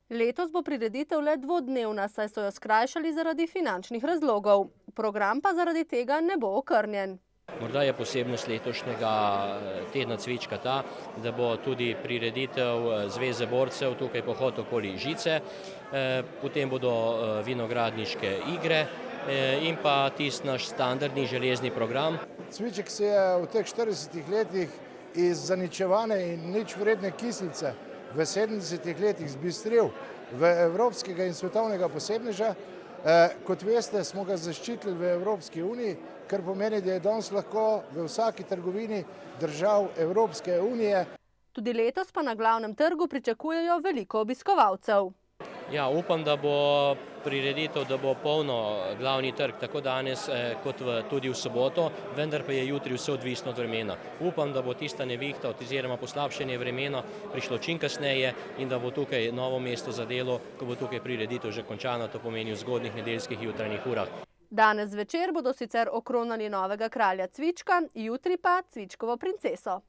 Letos bo prireditev le dvodnevna, saj so jo skrajšali zaradi finančnih razlogov. Program pa zaradi tega ne bo okrnjen. Morda je posebnost letošnjega tedna cvička ta, da bo tudi prireditev Zveze borcev tukaj pohod okoli žice, potem bodo vinogradniške igre in pa tisti naš standardni železni program. Cviček se je v teh 40 letih iz zaničevane in nič vredne Kislice v 70 letih zbistril v evropskega in svetovnega posebneža. Kot veste, smo ga zaščitili v Evropski uniji, kar pomeni, da je danes lahko v vsaki trgovini držav Evropske unije. Tudi letos pa na glavnem trgu pričakujejo veliko obiskovalcev. Ja, upam, da bo prireditev, da bo polno glavni trg tako danes kot tudi v soboto, vendar pa je jutri vse odvisno od vremena. Upam, da bo tista nevihta oziroma poslabšanje vremena prišlo čim kasneje in da bo tukaj Novo mesto zadelo, ko bo tukaj prireditev že končana, to pomeni v zgodnjih nedeljskih jutranjih urah. Danes zvečer bodo sicer okronali novega kralja cvička, jutri pa cvičkovo princeso.